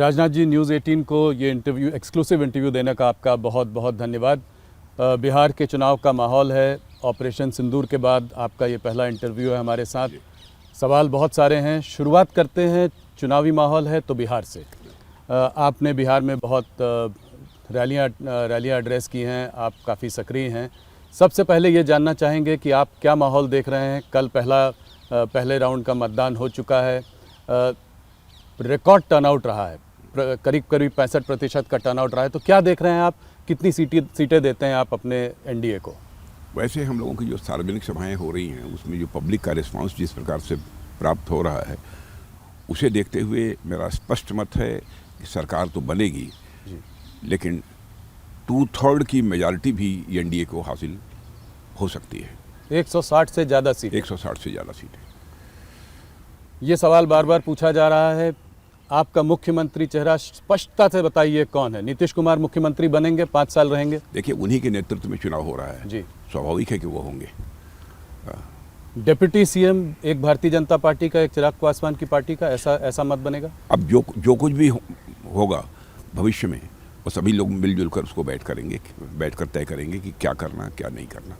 Rajnath ji, news 18 को ये interview, exclusive interview देने का आपका बहुत बहुत धन्यवाद। बिहार के चुनाव का माहौल है, ऑपरेशन सिंदूर के बाद आपका ये पहला इंटरव्यू है हमारे साथ। सवाल बहुत सारे हैं, शुरुआत करते हैं, चुनावी माहौल है तो बिहार से। आपने बिहार में बहुत रैलियाँ एड्रेस की हैं, आप काफ़ी सक्रिय हैं। सबसे पहले ये जानना चाहेंगे कि आप क्या माहौल देख रहे हैं। कल पहले राउंड का मतदान हो चुका है, रिकॉर्ड टर्नआउट रहा है, करीब 65% का टर्नआउट रहा है, तो क्या देख रहे हैं आप, कितनी सीटें देते हैं आप अपने एनडीए को? वैसे हम लोगों की जो सार्वजनिक सभाएं हो रही हैं उसमें जो पब्लिक का रिस्पांस जिस प्रकार से प्राप्त हो रहा है, उसे देखते हुए मेरा स्पष्ट मत है कि सरकार तो बनेगी, लेकिन 2/3 की मेजॉरिटी भी एनडीए को हासिल हो सकती है। 160 से ज़्यादा सीटें। 160 से ज़्यादा सीटें। ये सवाल बार बार पूछा जा रहा है, आपका मुख्यमंत्री चेहरा स्पष्टता से बताइए कौन है? नीतीश कुमार मुख्यमंत्री बनेंगे, 5 साल रहेंगे? देखिए, उन्हीं के नेतृत्व में चुनाव हो रहा है जी, स्वाभाविक है कि वो होंगे। डिप्टी सीएम एक भारतीय जनता पार्टी का, एक चिराग पासवान की पार्टी का, ऐसा मत बनेगा? अब जो कुछ भी होगा भविष्य में, वो सभी लोग मिलजुल कर उसको बैठकर तय करेंगे कि क्या करना क्या नहीं करना।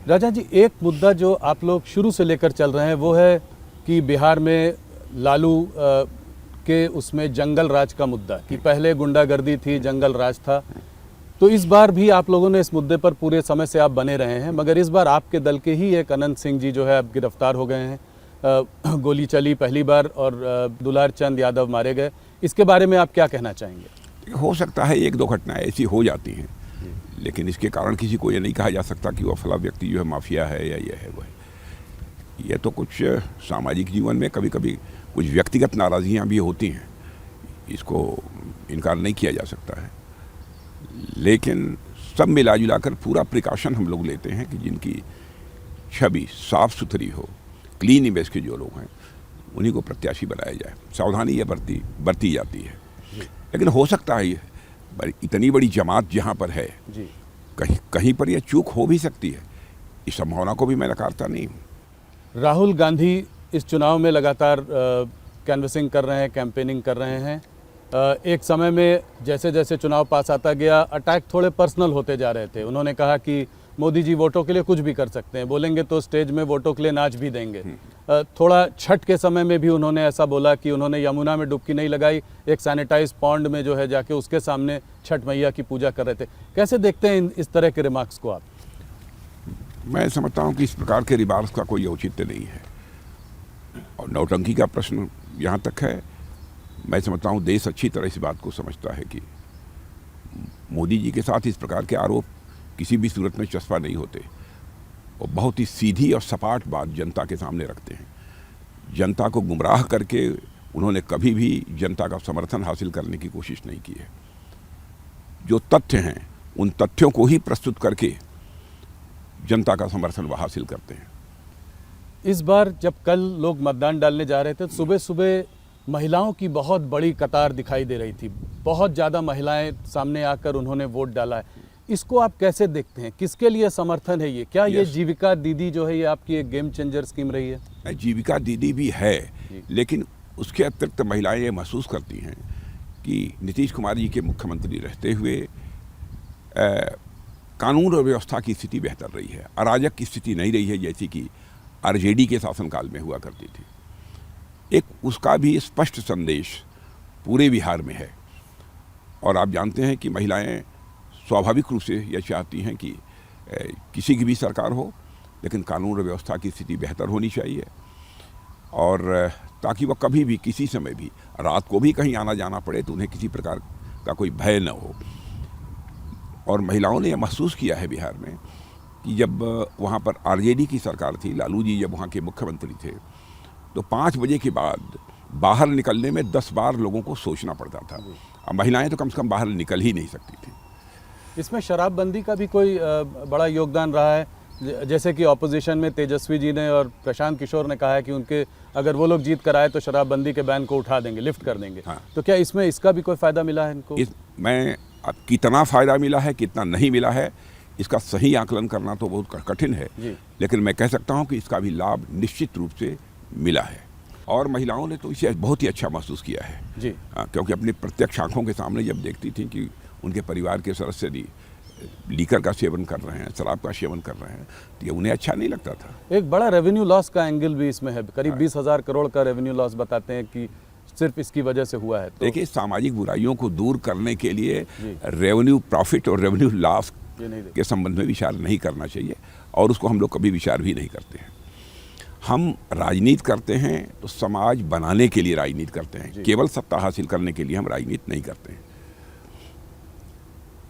राजा जी, एक मुद्दा जो आप लोग शुरू से लेकर चल रहे हैं वो है कि बिहार में लालू के उसमें जंगल राज का मुद्दा, कि पहले गुंडागर्दी थी, जंगल राज था। तो इस बार भी आप लोगों ने इस मुद्दे पर पूरे समय से आप बने रहे हैं, मगर इस बार आपके दल के ही एक अनंत सिंह जी जो है अब गिरफ्तार हो गए हैं। गोली चली पहली बार और दुलार चंद यादव मारे गए। इसके बारे में आप क्या कहना चाहेंगे? हो सकता है 1-2 घटनाएं ऐसी हो जाती हैं, लेकिन इसके कारण किसी को ये नहीं कहा जा सकता कि वह फला व्यक्ति जो है माफिया है या ये है वह है। ये तो कुछ सामाजिक जीवन में कभी कभी कुछ व्यक्तिगत नाराज़गियाँ भी होती हैं, इसको इनकार नहीं किया जा सकता है, लेकिन सब मिला जुला कर पूरा प्रिकॉशन हम लोग लेते हैं कि जिनकी छवि साफ सुथरी हो, क्लीन इमेज के जो लोग हैं उन्हीं को प्रत्याशी बनाया जाए। सावधानी ये बरती जाती है, लेकिन हो सकता है इतनी बड़ी जमात जहाँ पर है कहीं पर यह चूक हो भी सकती है। इस संभावना को भी मैं नकारता नहीं हूँ। राहुल गांधी इस चुनाव में लगातार कैनवसिंग कर रहे हैं, कैंपेनिंग कर रहे हैं। एक समय में जैसे जैसे चुनाव पास आता गया, अटैक थोड़े पर्सनल होते जा रहे थे। उन्होंने कहा कि मोदी जी वोटों के लिए कुछ भी कर सकते हैं, बोलेंगे तो स्टेज में वोटों के लिए नाच भी देंगे। थोड़ा छठ के समय में भी उन्होंने ऐसा बोला कि उन्होंने यमुना में डुबकी नहीं लगाई, एक सैनिटाइज पॉन्ड में जो है जाके उसके सामने छठ मैया की पूजा कर रहे थे। कैसे देखते हैं इस तरह के रिमार्क्स को आप? मैं समझता हूँ कि इस प्रकार के रिमार्क्स का कोई औचित्य नहीं है, और नौटंकी का प्रश्न यहाँ तक है। मैं समझता हूँ देश अच्छी तरह इस बात को समझता है कि मोदी जी के साथ इस प्रकार के आरोप किसी भी सूरत में चस्पा नहीं होते, और बहुत ही सीधी और सपाट बात जनता के सामने रखते हैं। जनता को गुमराह करके उन्होंने कभी भी जनता का समर्थन हासिल करने की कोशिश नहीं की है। जो तथ्य हैं उन तथ्यों को ही प्रस्तुत करके जनता का समर्थन वह हासिल करते हैं। इस बार जब कल लोग मतदान डालने जा रहे थे तो सुबह सुबह महिलाओं की बहुत बड़ी कतार दिखाई दे रही थी। बहुत ज़्यादा महिलाएं सामने आकर उन्होंने वोट डाला है। इसको आप कैसे देखते हैं? किसके लिए समर्थन है ये? क्या ये जीविका दीदी जो है ये आपकी एक गेम चेंजर स्कीम रही है? जीविका दीदी भी है, लेकिन उसके अतिरिक्त महिलाएं ये महसूस करती हैं कि नीतीश कुमार जी के मुख्यमंत्री रहते हुए कानून और व्यवस्था की स्थिति बेहतर रही है। अराजक की स्थिति नहीं रही है जैसी कि आरजेडी के शासनकाल में हुआ करती थी। एक उसका भी स्पष्ट संदेश पूरे बिहार में है, और आप जानते हैं कि महिलाएं स्वाभाविक रूप से यह चाहती हैं कि किसी की भी सरकार हो, लेकिन कानून और व्यवस्था की स्थिति बेहतर होनी चाहिए, और ताकि वह कभी भी किसी समय भी रात को भी कहीं आना जाना पड़े तो उन्हें किसी प्रकार का कोई भय न हो। और महिलाओं ने यह महसूस किया है बिहार में कि जब वहाँ पर आरजेडी की सरकार थी, लालू जी जब वहाँ के मुख्यमंत्री थे, तो 5 बजे के बाद बाहर निकलने में 10 बार लोगों को सोचना पड़ता था। अब महिलाएं तो कम से कम बाहर निकल ही नहीं सकती थी। इसमें शराबबंदी का भी कोई बड़ा योगदान रहा है? जैसे कि ऑपोजिशन में तेजस्वी जी ने और प्रशांत किशोर ने कहा है कि उनके अगर वो लोग जीत कर आए तो शराबबंदी के बैन को उठा देंगे, लिफ्ट कर देंगे। हाँ। तो क्या इसमें इसका भी कोई फ़ायदा मिला है इनको? मैं कितना फ़ायदा मिला है, कितना नहीं मिला है, इसका सही आकलन करना तो बहुत कठिन है, लेकिन मैं कह सकता हूँ कि इसका भी लाभ निश्चित रूप से मिला है। और महिलाओं ने तो इसे बहुत ही अच्छा महसूस किया है जी। क्योंकि अपनी प्रत्यक्ष आंखों के सामने जब देखती थी कि उनके परिवार के सदस्य भी लीकर का सेवन कर रहे हैं, शराब का सेवन कर रहे हैं, तो ये उन्हें अच्छा नहीं लगता था। एक बड़ा रेवेन्यू लॉस का एंगल भी इसमें है, करीब 20,000 करोड़ का रेवेन्यू लॉस बताते हैं कि सिर्फ इसकी वजह से हुआ है। तो देखिए, सामाजिक बुराइयों को दूर करने के लिए रेवेन्यू प्रॉफिट और रेवेन्यू लॉस के संबंध में विचार नहीं करना चाहिए, और उसको हम लोग कभी विचार भी नहीं करते हैं। हम राजनीति करते हैं तो समाज बनाने के लिए राजनीति करते हैं, केवल सत्ता हासिल करने के लिए हम राजनीति नहीं करते हैं।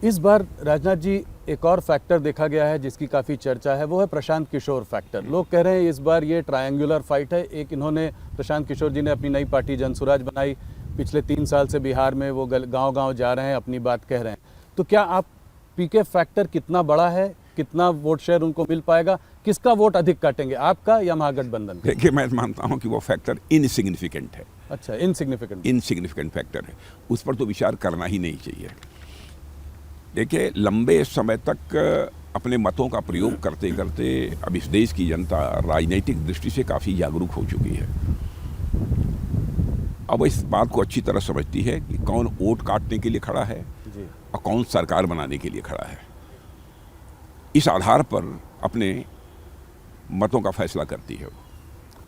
इस बार राजनाथ जी एक और फैक्टर देखा गया है जिसकी काफ़ी चर्चा है, वो है प्रशांत किशोर फैक्टर। लोग कह रहे हैं इस बार ये ट्रायंगुलर फाइट है। एक इन्होंने, प्रशांत किशोर जी ने अपनी नई पार्टी जनसुराज बनाई, पिछले 3 साल से बिहार में वो गांव-गांव जा रहे हैं, अपनी बात कह रहे हैं। तो क्या आप पीके फैक्टर कितना बड़ा है, कितना वोट शेयर उनको मिल पाएगा, किसका वोट अधिक काटेंगे, आपका या महागठबंधन का? देखिए, मैं मानता हूँ कि वो फैक्टर इनसिग्निफिकेंट है। अच्छा, इनसिग्निफिकेंट फैक्टर है, उस पर तो विचार करना ही नहीं चाहिए। देखिए, लंबे समय तक अपने मतों का प्रयोग करते करते अब इस देश की जनता राजनीतिक दृष्टि से काफ़ी जागरूक हो चुकी है। अब इस बात को अच्छी तरह समझती है कि कौन वोट काटने के लिए खड़ा है और कौन सरकार बनाने के लिए खड़ा है। इस आधार पर अपने मतों का फैसला करती है।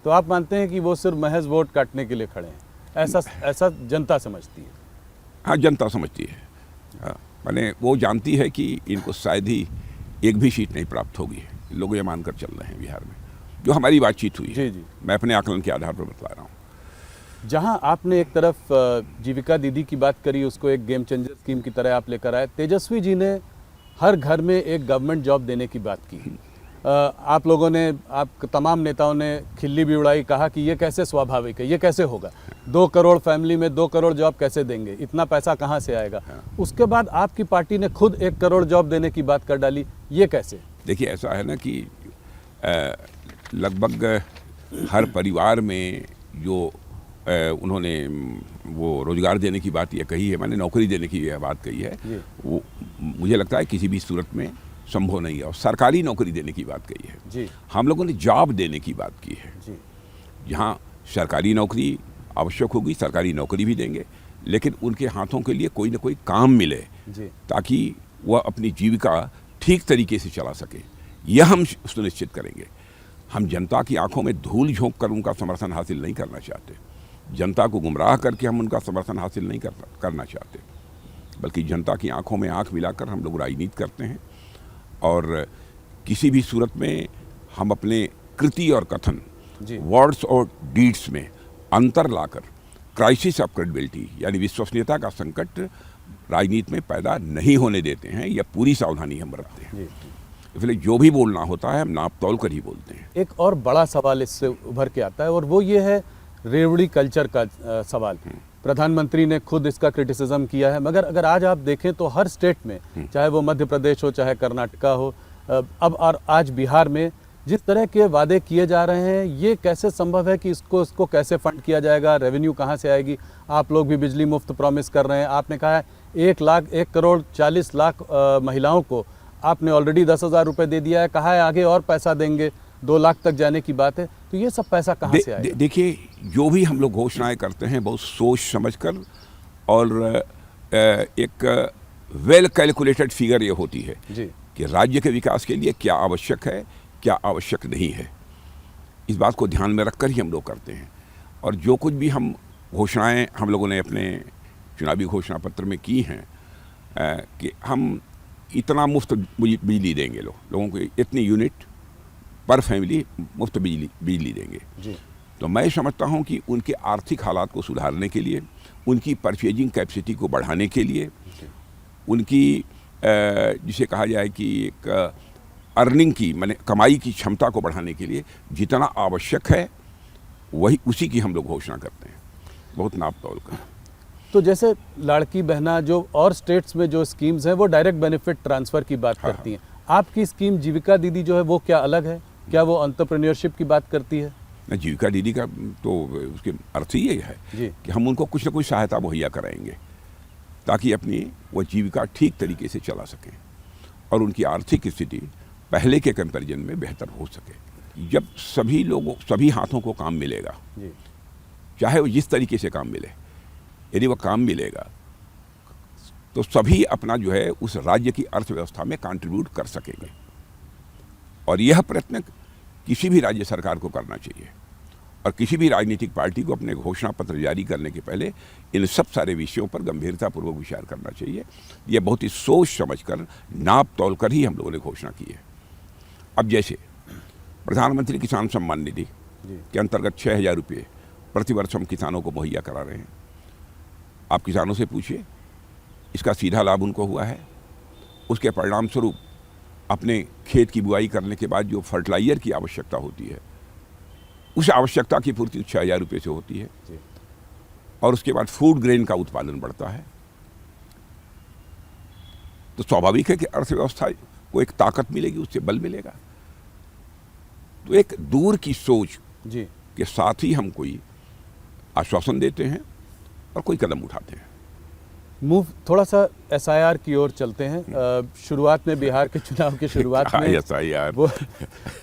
तो आप मानते हैं कि वो सिर्फ महज वोट काटने के लिए खड़े हैं, ऐसा जनता समझती है? हाँ, जनता समझती है। माने वो जानती है कि इनको शायद ही एक भी सीट नहीं प्राप्त होगी। लोग ये मानकर चल रहे हैं बिहार में, जो हमारी बातचीत हुई है। जी। मैं अपने आकलन के आधार पर बतला रहा हूँ। जहां आपने एक तरफ जीविका दीदी की बात करी, उसको एक गेम चेंजर स्कीम की तरह आप लेकर आए, तेजस्वी जी ने हर घर में एक गवर्नमेंट जॉब देने की बात की। आप लोगों ने, आप तमाम नेताओं ने खिल्ली भी उड़ाई, कहा कि ये कैसे स्वाभाविक है, ये कैसे होगा, 2 करोड़ फैमिली में 2 करोड़ जॉब कैसे देंगे, इतना पैसा कहाँ से आएगा। उसके बाद आपकी पार्टी ने खुद 1 करोड़ जॉब देने की बात कर डाली, ये कैसे? देखिए, ऐसा है ना कि लगभग हर परिवार में जो उन्होंने वो रोजगार देने की बात ये कही है, मैंने नौकरी देने की यह बात कही है, वो मुझे लगता है किसी भी सूरत में संभव नहीं है। और सरकारी नौकरी देने की बात कही है जी। हम लोगों ने जॉब देने की बात की है जी। जहाँ सरकारी नौकरी आवश्यक होगी, सरकारी नौकरी भी देंगे, लेकिन उनके हाथों के लिए कोई ना कोई काम मिले जी, ताकि वह अपनी जीविका ठीक तरीके से चला सके। यह हम सुनिश्चित करेंगे। हम जनता की आंखों में धूल झोंक कर उनका समर्थन हासिल नहीं करना चाहते, जनता को गुमराह करके हम उनका समर्थन हासिल नहीं करना चाहते, बल्कि जनता की आंखों में आंख मिलाकर हम लोग राजनीति करते हैं। और किसी भी सूरत में हम अपने कृति और कथन, वर्ड्स और डीड्स में अंतर लाकर क्राइसिस ऑफ क्रेडिबिलिटी यानी विश्वसनीयता का संकट राजनीति में पैदा नहीं होने देते हैं। यह पूरी सावधानी हम रखते हैं। इसलिए जो भी बोलना होता है हम नाप तौल कर ही बोलते हैं। एक और बड़ा सवाल इससे उभर के आता है और वो ये है रेवड़ी कल्चर का सवाल। प्रधानमंत्री ने खुद इसका क्रिटिसिज्म किया है, मगर अगर आज आप देखें तो हर स्टेट में, चाहे वो मध्य प्रदेश हो चाहे कर्नाटका हो, अब और आज बिहार में जिस तरह के वादे किए जा रहे हैं, ये कैसे संभव है कि इसको कैसे फंड किया जाएगा, रेवेन्यू कहाँ से आएगी? आप लोग भी बिजली मुफ्त प्रॉमिस कर रहे हैं। आपने कहा है 1 करोड़ 40 लाख महिलाओं को आपने ऑलरेडी 10,000 रुपये दे दिया है, कहा है आगे और पैसा देंगे, 2 लाख तक जाने की बात है। तो ये सब पैसा कहाँ से आएगा? देखिए, जो भी हम लोग घोषणाएं करते हैं बहुत सोच समझकर और एक वेल कैलकुलेटेड फिगर ये होती है जी। कि राज्य के विकास के लिए क्या आवश्यक है, क्या आवश्यक नहीं है। इस बात को ध्यान में रखकर ही हम लोग करते हैं। और जो कुछ भी हम घोषणाएं हम लोगों ने अपने चुनावी घोषणा पत्र में की हैं कि हम इतना मुफ्त बिजली देंगे, लोगों को इतनी यूनिट पर फैमिली मुफ्त बिजली देंगे जी। तो मैं समझता हूं कि उनके आर्थिक हालात को सुधारने के लिए, उनकी परचेजिंग कैपेसिटी को बढ़ाने के लिए, उनकी जिसे कहा जाए कि एक अर्निंग की माने कमाई की क्षमता को बढ़ाने के लिए जितना आवश्यक है वही उसी की हम लोग घोषणा करते हैं, बहुत नाप तौल कर। तो जैसे लाड़की बहना जो और स्टेट्स में जो स्कीम्स हैं वो डायरेक्ट बेनिफिट ट्रांसफ़र की बात करती हैं, आपकी स्कीम जीविका दीदी जो है वो क्या अलग है? क्या वो एंटरप्रेन्योरशिप की बात करती है? जीविका दीदी का तो उसके अर्थ ही ये है कि हम उनको कुछ ना कुछ सहायता मुहैया कराएंगे ताकि अपनी वो जीविका ठीक तरीके से चला सकें और उनकी आर्थिक स्थिति पहले के कंपैरिजन में बेहतर हो सके। जब सभी हाथों को काम मिलेगा चाहे वो जिस तरीके से काम मिले, यदि वह काम मिलेगा तो सभी अपना जो है उस राज्य की अर्थव्यवस्था में कंट्रीब्यूट कर सकेंगे। और यह प्रयत्न किसी भी राज्य सरकार को करना चाहिए और किसी भी राजनीतिक पार्टी को अपने घोषणा पत्र जारी करने के पहले इन सब सारे विषयों पर गंभीरतापूर्वक विचार करना चाहिए। ये बहुत ही सोच समझकर, नाप तोल कर ही हम लोगों ने घोषणा की है। अब जैसे प्रधानमंत्री किसान सम्मान निधि के अंतर्गत 6,000 रुपये प्रतिवर्ष हम किसानों को मुहैया करा रहे हैं। आप किसानों से पूछिए, इसका सीधा लाभ उनको हुआ है। उसके परिणाम स्वरूप अपने खेत की बुआई करने के बाद जो फर्टिलाइजर की आवश्यकता होती है, उस आवश्यकता की पूर्ति 6,000 रुपये से होती है। और उसके बाद फूड ग्रेन का उत्पादन बढ़ता है। तो स्वाभाविक है कि अर्थव्यवस्था को एक ताकत मिलेगी, उससे बल मिलेगा। तो एक दूर की सोच के साथ ही हम कोई आश्वासन देते हैं और कोई कदम उठाते हैं। मूव थोड़ा सा SIR की ओर चलते हैं। शुरुआत में बिहार के चुनाव की शुरुआत में SIR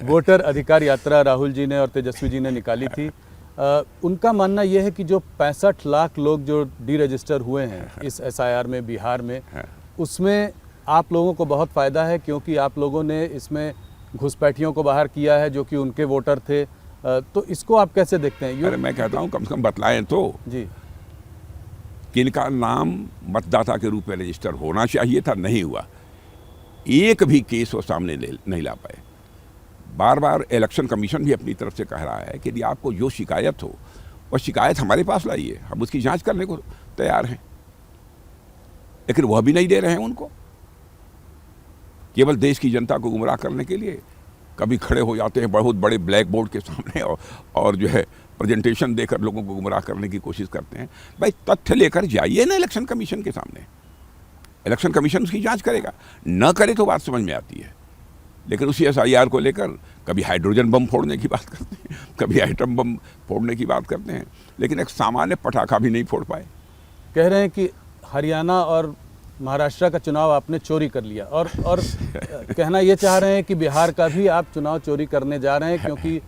वोटर अधिकार यात्रा राहुल जी ने और तेजस्वी जी ने निकाली थी। उनका मानना यह है कि जो 65 लाख लोग जो डीरजिस्टर हुए हैं इस SIR में बिहार में, उसमें आप लोगों को बहुत फ़ायदा है क्योंकि आप लोगों ने इसमें घुसपैठियों को बाहर किया है जो कि उनके वोटर थे। तो इसको आप कैसे देखते हैं? अरे मैं कहता हूँ कम से कम बतलाएं तो जी कि इनका नाम मतदाता के रूप में रजिस्टर होना चाहिए था, नहीं हुआ। एक भी केस वो सामने नहीं ला पाए। बार बार इलेक्शन कमीशन भी अपनी तरफ से कह रहा है कि यदि आपको जो शिकायत हो वह शिकायत हमारे पास लाइए, हम उसकी जांच करने को तैयार हैं। लेकिन वह भी नहीं दे रहे हैं उनको। केवल देश की जनता को गुमराह करने के लिए कभी खड़े हो जाते हैं बहुत बड़े ब्लैक बोर्ड के सामने और जो है प्रेजेंटेशन देकर लोगों को गुमराह करने की कोशिश करते हैं। भाई तथ्य लेकर जाइए ना इलेक्शन कमीशन के सामने, इलेक्शन कमीशन उसकी जांच करेगा। न करे तो बात समझ में आती है, लेकिन उसी SIR को लेकर कभी हाइड्रोजन बम फोड़ने की बात करते हैं, कभी आइटम बम फोड़ने की बात करते हैं, लेकिन एक सामान्य पटाखा भी नहीं फोड़ पाए। कह रहे हैं कि हरियाणा और महाराष्ट्र का चुनाव आपने चोरी कर लिया और कहना ये चाह रहे हैं कि बिहार का भी आप चुनाव चोरी करने जा रहे हैं, क्योंकि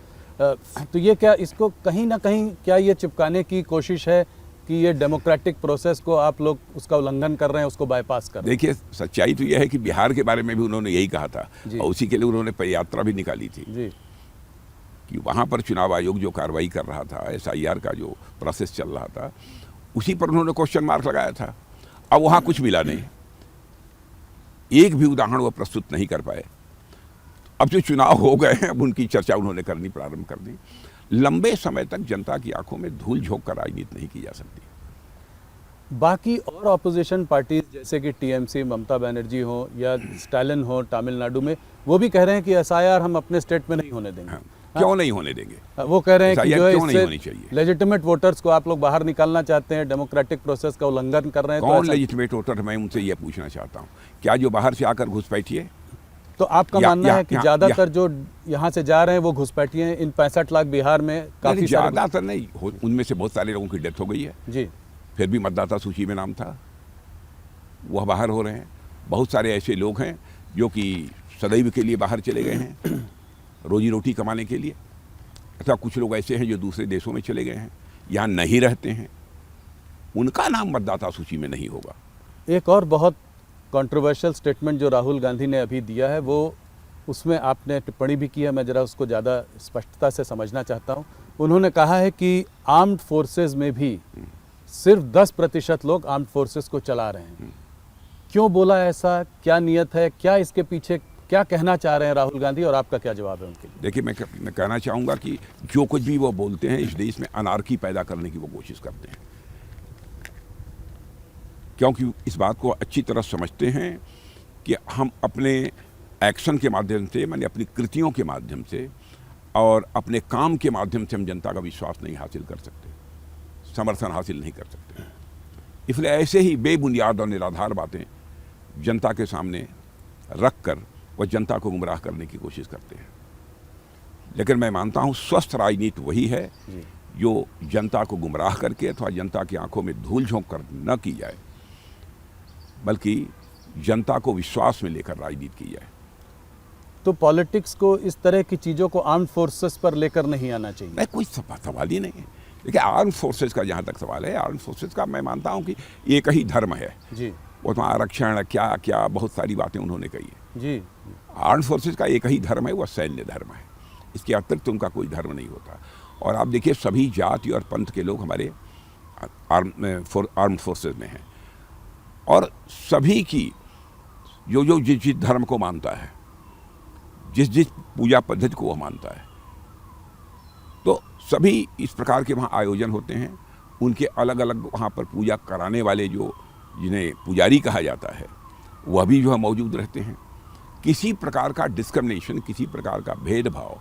तो ये क्या, इसको कहीं ना कहीं क्या ये चिपकाने की कोशिश है कि ये डेमोक्रेटिक प्रोसेस को आप लोग उसका उल्लंघन कर रहे हैं, उसको बाईपास कर रहे हैं? देखिए, सच्चाई तो यह है कि बिहार के बारे में भी उन्होंने यही कहा था और उसी के लिए उन्होंने पदयात्रा भी निकाली थी जी कि वहाँ पर चुनाव आयोग जो कार्रवाई कर रहा था, SIR का जो प्रोसेस चल रहा था, उसी पर उन्होंने क्वेश्चन मार्क लगाया था। अब वहाँ कुछ मिला नहीं, एक भी उदाहरण वो प्रस्तुत नहीं कर पाए। अब जो चुनाव हो गए हैं, अब उनकी चर्चा उन्होंने करनी प्रारंभ कर दी। लंबे समय तक जनता की आंखों में धूल झोंक कर राजनीति नहीं की जा सकती। बाकी और ऑपोजिशन पार्टीज जैसे कि TMC, ममता बनर्जी हो या स्टालिन हो तमिलनाडु में, वो भी कह रहे हैं कि SIR हम अपने स्टेट में नहीं होने देंगे। क्यों नहीं होने देंगे? वो कह रहे हैं कि जो है इससे लेजिटिमेट वोटर्स को आप लोग बाहर निकालना चाहते हैं, डेमोक्रेटिक प्रोसेस का उल्लंघन कर रहे हैं। कौन लेजिटिमेट वोटर? मैं उनसे ये पूछना चाहता हूँ, क्या जो बाहर से आकर घुसपैठिए? तो आपका मानना है कि ज्यादातर जो यहाँ से जा रहे हैं वो घुसपैठिए हैं? इन 65 लाख बिहार में काफी ज्यादातर नहीं, उनमें से बहुत सारे लोगों की डेथ हो गई है जी, फिर भी मतदाता सूची में नाम था, वह बाहर हो रहे हैं। बहुत सारे ऐसे लोग हैं जो कि सदैव के लिए बाहर चले गए हैं रोजी रोटी कमाने के लिए, अथवा कुछ लोग ऐसे हैं जो दूसरे देशों में चले गए हैं, यहाँ नहीं रहते हैं, उनका नाम मतदाता सूची में नहीं होगा। एक और बहुत कंट्रोवर्शियल स्टेटमेंट जो राहुल गांधी ने अभी दिया है, वो उसमें आपने टिप्पणी भी की है, मैं ज़रा उसको ज़्यादा स्पष्टता से समझना चाहता हूँ। उन्होंने कहा है कि आर्म्ड फोर्सेस में भी सिर्फ 10% लोग आर्म्ड फोर्सेस को चला रहे हैं। क्यों बोला ऐसा? क्या नियत है? क्या इसके पीछे क्या कहना चाह रहे हैं राहुल गांधी, और आपका क्या जवाब है उनके लिए? देखिए, मैं कहना चाहूँगा कि जो कुछ भी वो बोलते हैं, इस देश में अनार्की पैदा करने की वो कोशिश करते हैं, क्योंकि इस बात को अच्छी तरह समझते हैं कि हम अपने एक्शन के माध्यम से, माने अपनी कृतियों के माध्यम से और अपने काम के माध्यम से हम जनता का विश्वास नहीं हासिल कर सकते, समर्थन हासिल नहीं कर सकते। इसलिए ऐसे ही बेबुनियाद और निराधार बातें जनता के सामने रख कर वह जनता को गुमराह करने की कोशिश करते हैं। लेकिन मैं मानता हूँ स्वस्थ राजनीति वही है जो जनता को गुमराह करके अथवा जनता की आंखों में धूल झोंक कर न की जाए, बल्कि जनता को विश्वास में लेकर राजनीति की जाए। तो पॉलिटिक्स को इस तरह की चीज़ों को आर्म्ड फोर्सेस पर लेकर नहीं आना चाहिए? नहीं, कोई सवाल ही नहीं है। देखिए आर्म फोर्सेस का जहाँ तक सवाल है, आर्म फोर्सेस का मैं मानता हूँ कि एक ही धर्म है जी वो तो आरक्षण क्या क्या बहुत सारी बातें उन्होंने कही है। जी आर्म फोर्सेस का एक ही धर्म है, वह सैन्य धर्म है, इसके अतिरिक्त उनका कोई धर्म नहीं होता। और आप देखिए सभी जाति और पंथ के लोग हमारे आर्म फोर्सेस में हैं और सभी की जो जिस धर्म को मानता है, जिस पूजा पद्धति को वह मानता है, तो सभी इस प्रकार के वहाँ आयोजन होते हैं। उनके अलग अलग वहाँ पर पूजा कराने वाले जो जिन्हें पुजारी कहा जाता है वह भी जो है मौजूद रहते हैं। किसी प्रकार का डिस्क्रिमिनेशन, किसी प्रकार का भेदभाव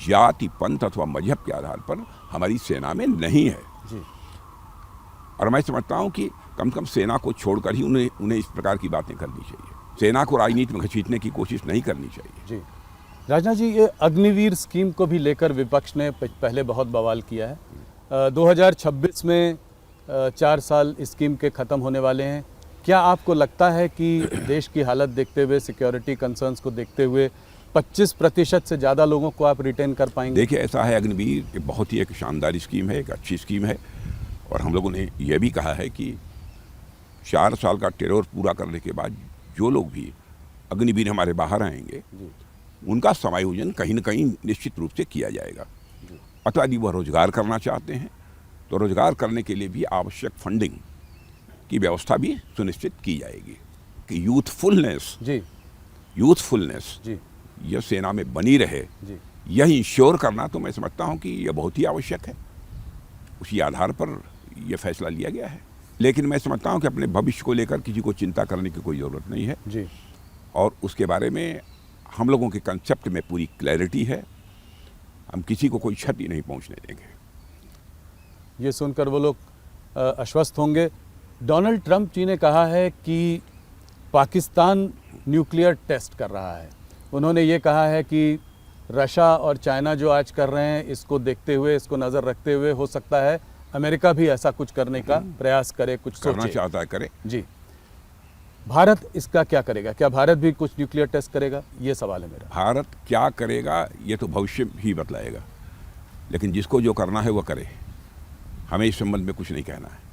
जाति पंथ अथवा मजहब के आधार पर हमारी सेना में नहीं है जी। और मैं समझता हूँ कि कम से कम सेना को छोड़कर ही उन्हें इस प्रकार की बातें करनी चाहिए। सेना को राजनीति में घसीटने की कोशिश नहीं करनी चाहिए। जी राजनाथ जी, ये अग्निवीर स्कीम को भी लेकर विपक्ष ने पहले बहुत बवाल किया है। 2026 में 4 साल इस स्कीम के ख़त्म होने वाले हैं। क्या आपको लगता है कि देश की हालत देखते हुए, सिक्योरिटी कंसर्न्स को देखते हुए 25% से ज़्यादा लोगों को आप रिटेन कर पाएंगे? देखिए ऐसा है, अग्निवीर बहुत ही एक शानदार स्कीम है, एक अच्छी स्कीम है और हम लोगों ने यह भी कहा है कि 4 साल का टेरोर पूरा करने के बाद जो लोग भी अग्निवीर हमारे बाहर आएंगे उनका समायोजन कहीं न कहीं निश्चित रूप से किया जाएगा। अथवा यदि वह रोजगार करना चाहते हैं तो रोजगार करने के लिए भी आवश्यक फंडिंग की व्यवस्था भी सुनिश्चित की जाएगी कि यूथफुलनेस जी यह सेना में बनी रहे, जी यह इंश्योर करना तो मैं समझता हूं कि यह बहुत ही आवश्यक है। उसी आधार पर यह फैसला लिया गया है। लेकिन मैं समझता हूं कि अपने भविष्य को लेकर किसी को चिंता करने की कोई ज़रूरत नहीं है जी। और उसके बारे में हम लोगों के कंसेप्ट में पूरी क्लैरिटी है। हम किसी को कोई क्षति नहीं पहुंचने देंगे। ये सुनकर वो लोग आश्वस्त होंगे। डोनाल्ड ट्रंप जी ने कहा है कि पाकिस्तान न्यूक्लियर टेस्ट कर रहा है। उन्होंने ये कहा है कि रशिया और चाइना जो आज कर रहे हैं, इसको देखते हुए, इसको नज़र रखते हुए हो सकता है अमेरिका भी ऐसा कुछ करने का प्रयास करे, कुछ करना सोचे। चाहता है करे। जी। भारत इसका क्या करेगा? क्या भारत भी कुछ न्यूक्लियर टेस्ट करेगा? ये सवाल है मेरा। भारत क्या करेगा ये तो भविष्य ही बतलाएगा, लेकिन जिसको जो करना है वह करे। हमें इस संबंध में कुछ नहीं कहना है।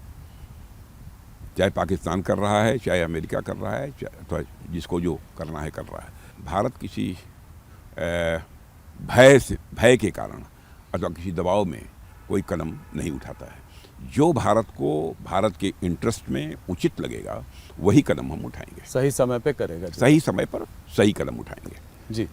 चाहे पाकिस्तान कर रहा है, चाहे अमेरिका कर रहा है, तो जिसको जो करना है कर रहा है। भारत किसी भय के कारण अथवा किसी दबाव में कोई कदम नहीं उठाता है। जो भारत को भारत के इंटरेस्ट में उचित लगेगा वही कदम हम उठाएंगे। सही समय पे करेगा। सही समय पर सही कदम उठाएंगे। जी।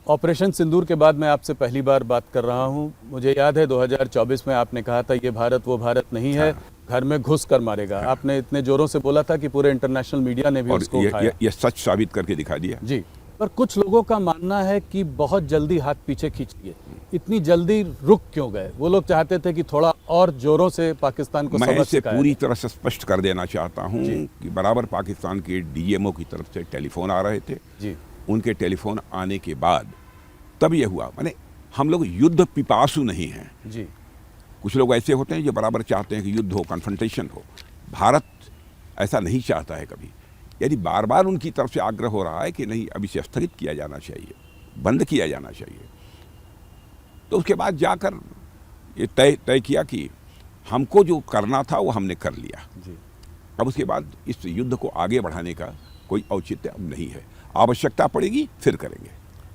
ऑपरेशन सिंदूर के बाद मैं आपसे पहली बार बात कर रहा हूं। मुझे याद है 2024 में आपने कहा था ये भारत वो भारत नहीं है, घर में घुस कर मारेगा। आपने इतने जोरों से बोला था कि पूरे इंटरनेशनल मीडिया ने भी उसको उठाया। ये सच साबित करके दिखा दिया। जी। पर कुछ लोगों का मानना है कि बहुत जल्दी हाथ पीछे खींच लिए। इतनी जल्दी रुक क्यों गए? वो लोग चाहते थे कि थोड़ा और जोरों से पाकिस्तान को मैं इसे पूरी तरह से स्पष्ट कर देना चाहता हूं कि बराबर पाकिस्तान के डीएमओ की तरफ से टेलीफोन आ रहे थे जी। उनके टेलीफोन आने के बाद तब यह हुआ। माने हम लोग युद्ध पिपासु नहीं हैं जी। कुछ लोग ऐसे होते हैं जो बराबर चाहते हैं कि युद्ध हो, कन्फ्रंटेशन हो। भारत ऐसा नहीं चाहता है कभी। यदि बार बार उनकी तरफ से आग्रह हो रहा है कि नहीं अब इसे स्थगित किया जाना चाहिए, बंद किया जाना चाहिए, तो उसके बाद जाकर ये तय किया कि हमको जो करना था वो हमने कर लिया जी। अब उसके बाद इस युद्ध को आगे बढ़ाने का कोई औचित्य अब नहीं है। आवश्यकता पड़ेगी फिर करेंगे।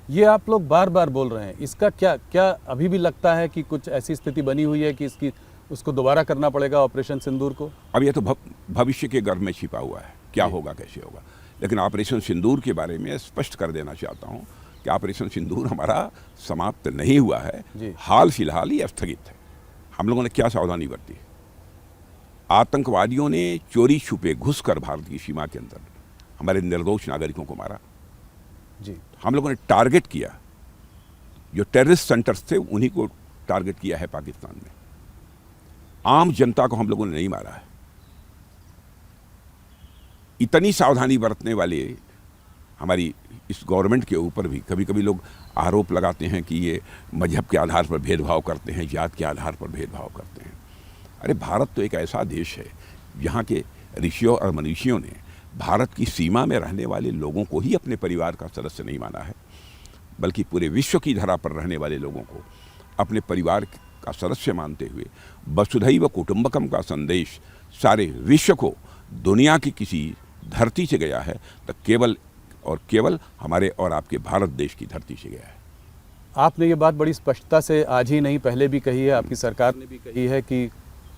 ये आप लोग बार बार बोल रहे हैं, इसका क्या अभी भी लगता है कि कुछ ऐसी स्थिति बनी हुई है कि उसको दोबारा करना पड़ेगा ऑपरेशन सिंदूर को? अब ये तो भविष्य के गर्भ में छिपा हुआ है, क्या होगा कैसे होगा। लेकिन ऑपरेशन सिंदूर के बारे में स्पष्ट कर देना चाहता हूँ कि ऑपरेशन सिंदूर हमारा समाप्त नहीं हुआ है, हाल फिलहाल ही स्थगित है। हम लोगों ने क्या सावधानी बरती? आतंकवादियों ने चोरी छुपे घुसकर भारत की सीमा के अंदर हमारे निर्दोष नागरिकों को मारा जी। हम लोगों ने टारगेट किया, जो टेररिस्ट सेंटर्स थे उन्हीं को टारगेट किया है पाकिस्तान में। आम जनता को हम लोगों ने नहीं मारा है। इतनी सावधानी बरतने वाले हमारी इस गवर्नमेंट के ऊपर भी कभी कभी लोग आरोप लगाते हैं कि ये मजहब के आधार पर भेदभाव करते हैं, जात के आधार पर भेदभाव करते हैं। अरे भारत तो एक ऐसा देश है जहाँ के ऋषियों और मनीषियों ने भारत की सीमा में रहने वाले लोगों को ही अपने परिवार का सदस्य नहीं माना है, बल्कि पूरे विश्व की धरा पर रहने वाले लोगों को अपने परिवार का सदस्य मानते हुए वसुधैव कुटुंबकम का संदेश सारे विश्व को दुनिया की किसी धरती से गया है तो केवल और केवल हमारे और आपके भारत देश की धरती से गया है। आपने ये बात बड़ी स्पष्टता से आज ही नहीं पहले भी कही है, आपकी सरकार ने भी कही है कि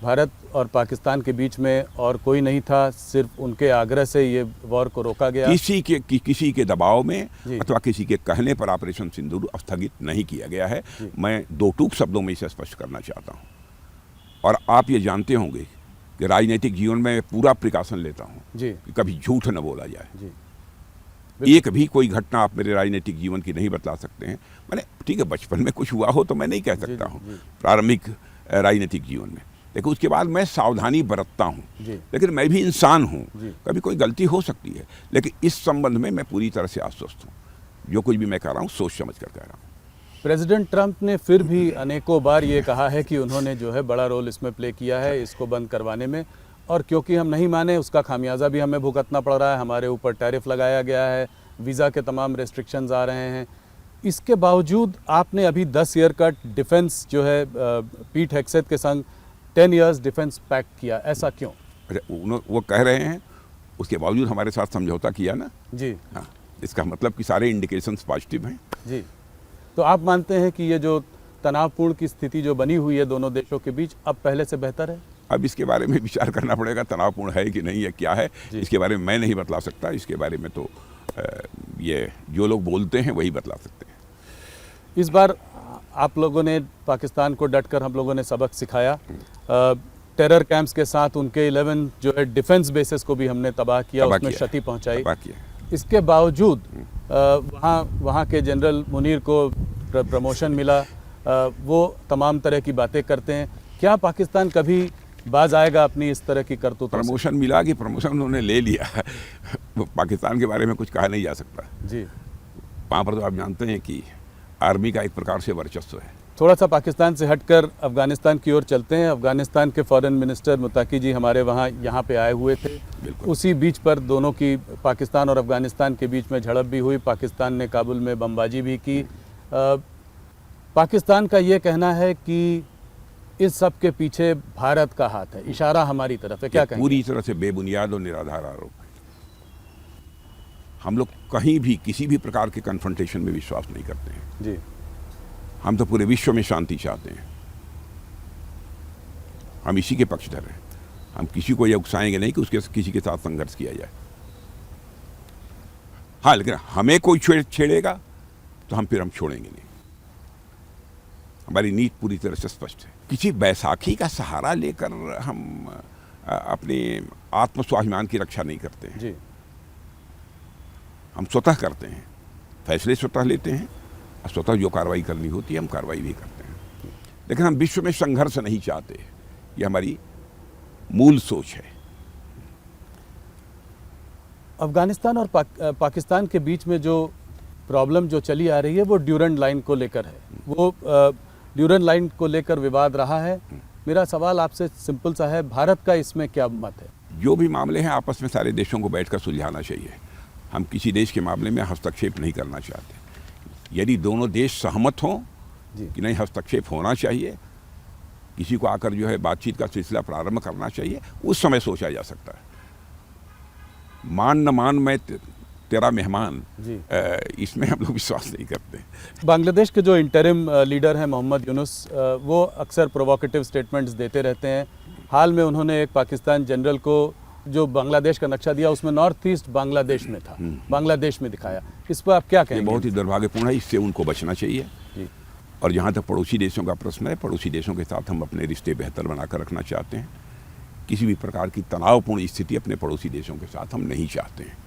भारत और पाकिस्तान के बीच में और कोई नहीं था, सिर्फ उनके आग्रह से ये वॉर को रोका गया। किसी के दबाव में अथवा किसी के कहने पर ऑपरेशन सिंदूर स्थगित नहीं किया गया है। मैं दो टूक शब्दों में इसे स्पष्ट करना चाहता हूँ। और आप ये जानते होंगे कि राजनीतिक जीवन में पूरा प्रिकॉशन लेता हूँ कि कभी झूठ न बोला जाए। एक भी कोई घटना आप मेरे राजनीतिक जीवन की नहीं बतला सकते हैं। मैंने ठीक है, बचपन में कुछ हुआ हो तो मैं नहीं कह सकता हूँ, प्रारंभिक राजनीतिक जीवन में, लेकिन उसके बाद मैं सावधानी बरतता हूँ। लेकिन मैं भी इंसान हूँ, कभी कोई गलती हो सकती है, लेकिन इस संबंध में मैं पूरी तरह से आश्वस्त हूँ। जो कुछ भी मैं कह रहा हूँ सोच समझ कर कह रहा हूँ। प्रेसिडेंट ट्रंप ने फिर भी अनेकों बार ये कहा है कि उन्होंने जो है बड़ा रोल इसमें प्ले किया है इसको बंद करवाने में, और क्योंकि हम नहीं माने उसका खामियाजा भी हमें भुगतना पड़ रहा है। हमारे ऊपर टैरिफ लगाया गया है, वीज़ा के तमाम रेस्ट्रिक्शंस आ रहे हैं। इसके बावजूद आपने अभी 10 ईयर का डिफेंस जो है पीट हेग्सेथ के संग 10 इयर्स डिफेंस पैक्ट किया, ऐसा क्यों? वो कह रहे हैं उसके बावजूद हमारे साथ समझौता किया ना जी। हाँ, इसका मतलब कि सारे इंडिकेशंस पॉजिटिव हैं जी। तो आप मानते हैं कि ये जो तनावपूर्ण की स्थिति जो बनी हुई है दोनों देशों के बीच अब पहले से बेहतर है? अब इसके बारे में विचार करना पड़ेगा, तनावपूर्ण है कि नहीं है, क्या है, इसके बारे में मैं नहीं बतला सकता। इसके बारे में तो ये जो लोग बोलते हैं वही बतला सकते हैं। इस बार आप लोगों ने पाकिस्तान को डटकर हम लोगों ने सबक सिखाया। टेरर कैंप्स के साथ उनके 11 जो है डिफेंस बेसिस को भी हमने तबाह किया, उसमें क्षति पहुंचाई। इसके बावजूद वहाँ के जनरल मुनीर को प्रमोशन मिला। वो तमाम तरह की बातें करते हैं। क्या पाकिस्तान कभी बाज आएगा अपनी इस तरह की करतूतों से? प्रमोशन मिला कि प्रमोशन उन्होंने ले लिया, पाकिस्तान के बारे में कुछ कहा नहीं जा सकता जी। वहाँ पर तो आप जानते हैं कि आर्मी का एक प्रकार से वर्चस्व है। थोड़ा सा पाकिस्तान से हटकर अफगानिस्तान की ओर चलते हैं। अफगानिस्तान के फॉरेन मिनिस्टर मुताकी जी हमारे यहाँ पे आए हुए थे। उसी बीच पर दोनों की पाकिस्तान और अफगानिस्तान के बीच में झड़प भी हुई। पाकिस्तान ने काबुल में बमबाजी भी की। पाकिस्तान का ये कहना है कि इस सब के पीछे भारत का हाथ है, इशारा हमारी तरफ है। क्या कहेंगे? पूरी तरह से बेबुनियाद और निराधार आरोप है। हम लोग कहीं भी किसी भी प्रकार के कन्फ्रंटेशन में विश्वास नहीं करते हैं जी। हम तो पूरे विश्व में शांति चाहते हैं, हम इसी के पक्षधर हैं। हम किसी को यह उकसाएंगे नहीं कि उसके किसी के साथ संघर्ष किया जाए। हाँ, लेकिन हमें कोई छेड़ेगा तो हम छोड़ेंगे नहीं। हमारी नीति पूरी तरह से स्पष्ट है। किसी बैसाखी का सहारा लेकर हम अपने आत्मस्वाभिमान की रक्षा नहीं करते हैं जी। हम स्वतः करते हैं, फैसले स्वतः लेते हैं, और स्वतः जो कार्रवाई करनी होती है हम कार्रवाई भी करते हैं। लेकिन हम विश्व में संघर्ष नहीं चाहते, ये हमारी मूल सोच है। अफगानिस्तान और पाकिस्तान के बीच में जो प्रॉब्लम जो चली आ रही है वो ड्यूरेंट लाइन को लेकर है। वो ड्यूरेंट लाइन को लेकर विवाद रहा है। मेरा सवाल आपसे सिंपल सा है, भारत का इसमें क्या मत है? जो भी मामले हैं आपस में सारे देशों को बैठकर सुलझाना चाहिए। हम किसी देश के मामले में हस्तक्षेप नहीं करना चाहते। यदि दोनों देश सहमत हों कि नहीं हस्तक्षेप होना चाहिए, किसी को आकर जो है बातचीत का सिलसिला प्रारंभ करना चाहिए, उस समय सोचा जा सकता है। मान न मान मैं तेरा मेहमान, इसमें हम लोग विश्वास नहीं करते। बांग्लादेश के जो इंटरिम लीडर हैं मोहम्मद यूनुस, वो अक्सर प्रोवोकेटिव स्टेटमेंट्स देते रहते हैं। हाल में उन्होंने एक पाकिस्तान जनरल को जो बांग्लादेश का नक्शा दिया उसमें नॉर्थ ईस्ट बांग्लादेश में था, बांग्लादेश में दिखाया। इस पर आप क्या कहेंगे? बहुत ही दुर्भाग्यपूर्ण है, इससे उनको बचना चाहिए जी। और जहाँ तक पड़ोसी देशों का प्रश्न है, पड़ोसी देशों के साथ हम अपने रिश्ते बेहतर बनाकर रखना चाहते हैं। किसी भी प्रकार की तनावपूर्ण स्थिति अपने पड़ोसी देशों के साथ हम नहीं चाहते हैं।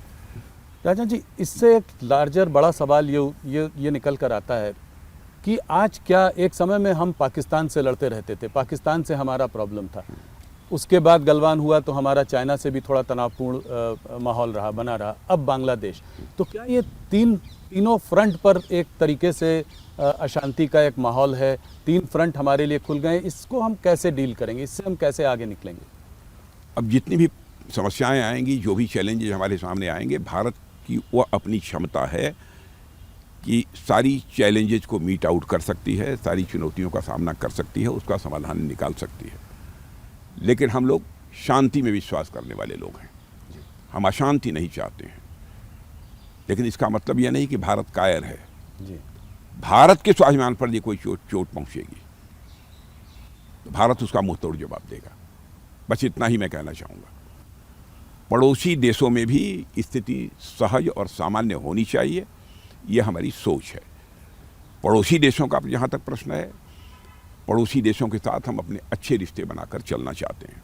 राजन जी, इससे एक लार्जर बड़ा सवाल ये निकल कर आता है कि आज क्या एक समय में हम पाकिस्तान से लड़ते रहते थे, पाकिस्तान से हमारा प्रॉब्लम था, उसके बाद गलवान हुआ तो हमारा चाइना से भी थोड़ा तनावपूर्ण माहौल बना रहा, अब बांग्लादेश। तो क्या ये तीनों फ्रंट पर एक तरीके से अशांति का एक माहौल है? 3 फ्रंट हमारे लिए खुल गए, इसको हम कैसे डील करेंगे? इससे हम कैसे आगे निकलेंगे? अब जितनी भी समस्याएं आएंगी, जो भी चैलेंजेस हमारे सामने आएंगे, भारत की वो अपनी क्षमता है कि सारी चैलेंजेज को मीट आउट कर सकती है, सारी चुनौतियों का सामना कर सकती है, उसका समाधान निकाल सकती है। लेकिन हम लोग शांति में विश्वास करने वाले लोग हैं, हम अशांति नहीं चाहते हैं। लेकिन इसका मतलब यह नहीं कि भारत कायर है। जी। भारत के स्वाभिमान पर ये कोई चोट पहुंचेगी तो भारत उसका मुंह तोड़ जवाब देगा। बस इतना ही मैं कहना चाहूँगा। पड़ोसी देशों में भी स्थिति सहज और सामान्य होनी चाहिए, यह हमारी सोच है। पड़ोसी देशों का जहाँ तक प्रश्न है, पड़ोसी देशों के साथ हम अपने अच्छे रिश्ते बनाकर चलना चाहते हैं।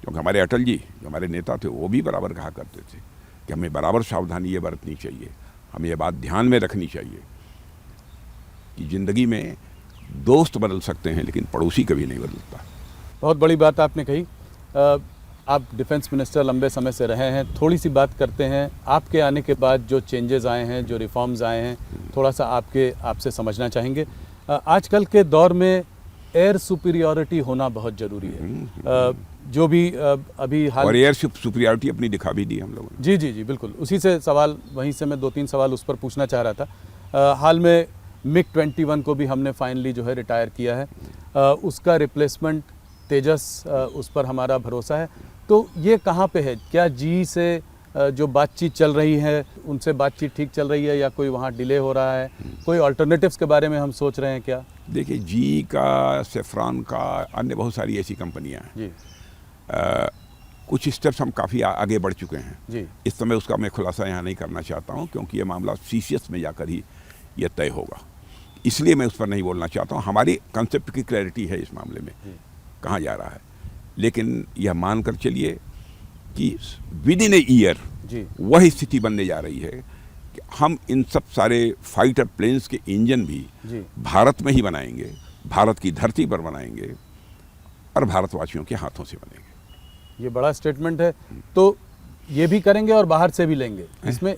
क्योंकि हमारे अटल जी जो हमारे नेता थे वो भी बराबर कहा करते थे कि हमें बराबर सावधानी ये बरतनी चाहिए, हमें ये बात ध्यान में रखनी चाहिए कि ज़िंदगी में दोस्त बदल सकते हैं लेकिन पड़ोसी कभी नहीं बदलता। बहुत बड़ी बात आपने कही। आप डिफेंस मिनिस्टर लंबे समय से रहे हैं, थोड़ी सी बात करते हैं आपके आने के बाद जो चेंजेस आए हैं, जो रिफॉर्म्स आए हैं, थोड़ा सा आपसे समझना चाहेंगे। आजकल के दौर में एयर सुपीरियॉरिटी होना बहुत ज़रूरी है। जो भी अभी हाल और एयर सुपीरियॉरिटी अपनी दिखा भी दी हम लोगों ने। जी जी जी बिल्कुल, उसी से सवाल, वहीं से मैं 2-3 सवाल उस पर पूछना चाह रहा था। हाल में MiG-21 को भी हमने फाइनली जो है रिटायर किया है। उसका रिप्लेसमेंट तेजस, उस पर हमारा भरोसा है। तो ये कहाँ पे है? क्या जी से जो बातचीत चल रही है उनसे बातचीत ठीक चल रही है या कोई वहाँ डिले हो रहा है? कोई अल्टरनेटिव्स के बारे में हम सोच रहे हैं क्या? देखिए, जी का, सेफ्रॉन का, अन्य बहुत सारी ऐसी कंपनियां हैं जी। कुछ स्टेप्स हम काफ़ी आगे बढ़ चुके हैं जी। इस समय उसका मैं खुलासा यहाँ नहीं करना चाहता हूँ क्योंकि ये मामला CCS में जाकर ही यह तय होगा, इसलिए मैं उस पर नहीं बोलना चाहता हूँ। हमारी कंसेप्ट की क्लैरिटी है इस मामले में कहाँ जा रहा है, लेकिन यह मानकर चलिए कि विद इन ए ईयर वही स्थिति बनने जा रही है कि हम इन सब सारे फाइटर प्लेन्स के इंजन भी भारत में ही बनाएंगे, भारत की धरती पर बनाएंगे और भारतवासियों के हाथों से बनेंगे। ये बड़ा स्टेटमेंट है। तो ये भी करेंगे और बाहर से भी लेंगे? इसमें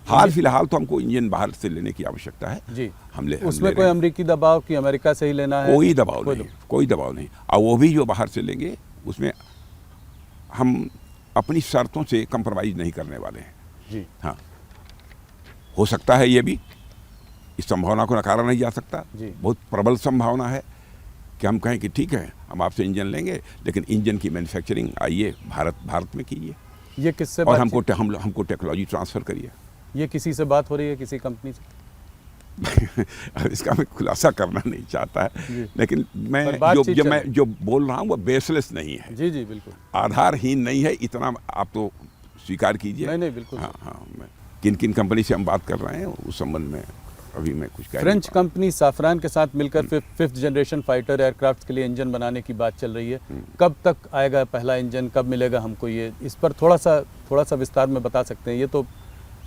हाल फिलहाल तो हमको इंजन बाहर से लेने की आवश्यकता है जी। हम उसमें कोई अमेरिकी दबाव कि अमेरिका से ही लेना है? कोई दबाव नहीं, कोई दबाव नहीं। और वो भी जो बाहर से लेंगे उसमें हम अपनी शर्तों से कंप्रोमाइज नहीं करने वाले हैं जी। हाँ, हो सकता है ये भी, इस संभावना को नकारा नहीं जा सकता। बहुत प्रबल संभावना है कि हम कहें कि ठीक है हम आपसे इंजन लेंगे लेकिन इंजन की मैन्युफैक्चरिंग आइए भारत में कीजिए। ये किससे और हमको टेक्नोलॉजी ट्रांसफ़र करिए। ये किसी से बात हो रही है, किसी कंपनी से? इसका मैं खुलासा करना नहीं चाहता है, लेकिन मैं जो बोल रहा हूँ वो बेसलेस नहीं है। जी जी बिल्कुल, आधारहीन नहीं है, इतना आप तो स्वीकार कीजिए। नहीं बिल्कुल। हाँ, किन किन कंपनी से हम बात कर रहे हैं उस संबंध में अभी मैं कुछ कह। फ्रेंच कंपनी साफरान के साथ मिलकर 5th जनरेशन फाइटर एयरक्राफ्ट के लिए इंजन बनाने की बात चल रही है। कब तक आएगा पहला इंजन, कब मिलेगा हमको? ये इस पर थोड़ा सा विस्तार में बता सकते हैं? ये तो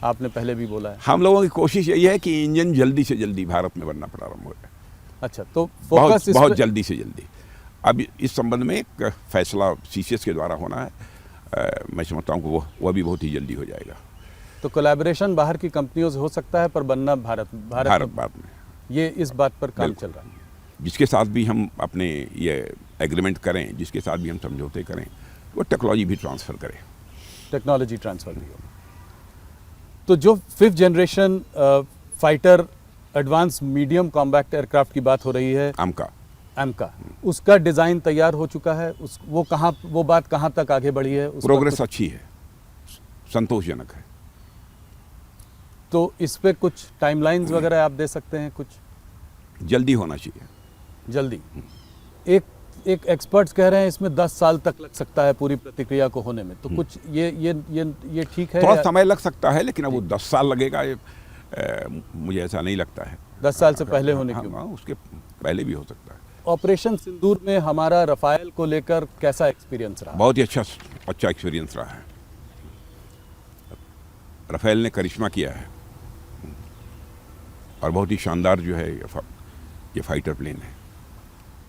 आपने पहले भी बोला है। हम लोगों की कोशिश यही है कि इंजन जल्दी से जल्दी भारत में बनना प्रारंभ हो जाए। अच्छा, तो फोकस बहुत जल्दी से जल्दी। अब इस संबंध में एक फैसला CCS के द्वारा होना है। मैं समझता हूँ कि वह भी बहुत ही जल्दी हो जाएगा। तो कोलैबोरेशन बाहर की कंपनियों से हो सकता है पर बनना भारत में। ये इस बात पर काम चल रहा है। जिसके साथ भी हम अपने ये एग्रीमेंट करें, जिसके साथ भी हम समझौते करें, वो टेक्नोलॉजी भी ट्रांसफ़र करें। टेक्नोलॉजी ट्रांसफ़र भी हो। तो जो 5th generation fighter advance medium combat aircraft की बात हो रही है, AMCA, उसका डिज़ाइन तैयार हो चुका है? वो बात कहाँ तक आगे बढ़ी है? प्रोग्रेस अच्छी है, संतोषजनक है। तो इस पे कुछ टाइमलाइंस वगैरह आप दे सकते हैं? कुछ जल्दी होना चाहिए। जल्दी। एक एक्सपर्ट्स कह रहे हैं इसमें 10 साल तक लग सकता है पूरी प्रतिक्रिया को होने में। तो कुछ ये ठीक है? थोड़ा समय लग सकता है, लेकिन अब वो 10 साल लगेगा मुझे ऐसा नहीं लगता है। 10 साल से पहले होने की? उसके पहले भी हो सकता है। ऑपरेशन सिंदूर में हमारा रफाल को लेकर कैसा एक्सपीरियंस रहा? बहुत ही अच्छा एक्सपीरियंस रहा है। रफाल ने करिश्मा किया है और बहुत ही शानदार जो है ये फाइटर प्लेन है।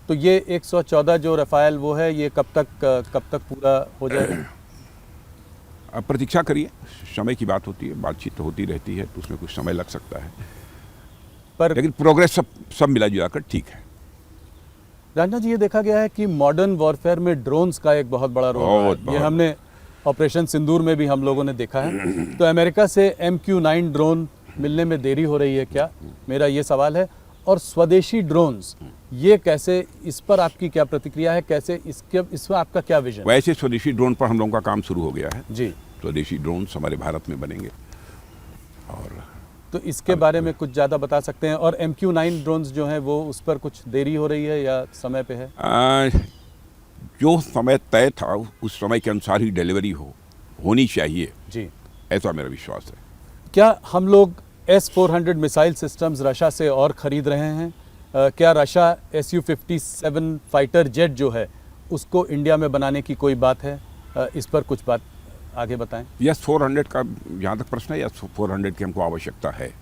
तो ये 114 जो रफाल वो है, ये कब तक पूरा हो जाएगा? अब प्रतीक्षा करिए, समय की बात होती है, बातचीत होती रहती है, तो उसमें कुछ समय लग सकता है, लेकिन प्रोग्रेस सब मिला जुला कर ठीक है। राजनाथ जी, ये देखा गया है कि मॉडर्न वॉरफेयर में ड्रोन्स का एक बहुत बड़ा रोल है। ये हमने ऑपरेशन सिंदूर में भी हम लोगों ने देखा है। तो अमेरिका से MQ-9 ड्रोन मिलने में देरी हो रही है क्या, मेरा ये सवाल है। और स्वदेशी ड्रोन्स, ये कैसे, इस पर आपकी क्या प्रतिक्रिया है, कैसे इसमें आपका क्या विजन? वैसे स्वदेशी ड्रोन पर हम लोगों का काम शुरू हो गया है जी। स्वदेशी ड्रोन्स हमारे भारत में बनेंगे, और तो इसके बारे में कुछ ज़्यादा बता सकते हैं? और MQ-9 ड्रोन्स जो हैं वो उस पर कुछ देरी हो रही है या समय पे है? जो समय तय था उस समय के अनुसार ही डिलीवरी होनी चाहिए जी, ऐसा मेरा विश्वास है। क्या हम लोग S-400 मिसाइल सिस्टम्स रशिया से और ख़रीद रहे हैं? क्या रशिया Su-57 फाइटर जेट जो है उसको इंडिया में बनाने की कोई बात है? इस पर कुछ बात आगे बताएं। S-400 का जहाँ तक प्रश्न है, S-400 की हमको आवश्यकता है,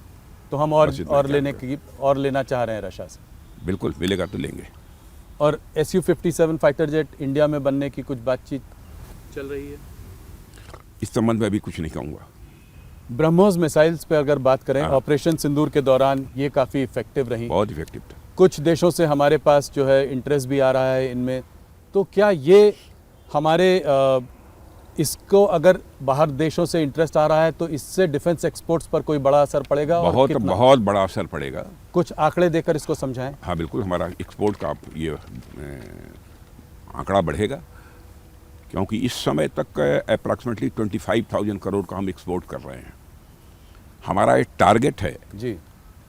तो हम और लेना चाह रहे हैं रशिया से। बिल्कुल, मिलेगा तो लेंगे। और Su-57 फाइटर जेट इंडिया में बनने की कुछ बातचीत चल रही है? इस संबंध में अभी कुछ नहीं कहूँगा। ब्रह्मोस मिसाइल्स पे अगर बात करें, ऑपरेशन सिंदूर के दौरान ये काफ़ी इफेक्टिव रही, बहुत इफेक्टिव था। कुछ देशों से हमारे पास जो है इंटरेस्ट भी आ रहा है इनमें, तो क्या ये हमारे इसको अगर बाहर देशों से इंटरेस्ट आ रहा है तो इससे डिफेंस एक्सपोर्ट्स पर कोई बड़ा असर पड़ेगा? बहुत बड़ा असर पड़ेगा। कुछ आंकड़े देकर इसको समझाएं। हाँ बिल्कुल, हमारा एक्सपोर्ट का ये आंकड़ा बढ़ेगा, क्योंकि इस समय तक अप्रॉक्सीमेटली 25,000 करोड़ का हम एक्सपोर्ट कर रहे हैं। हमारा एक टारगेट है जी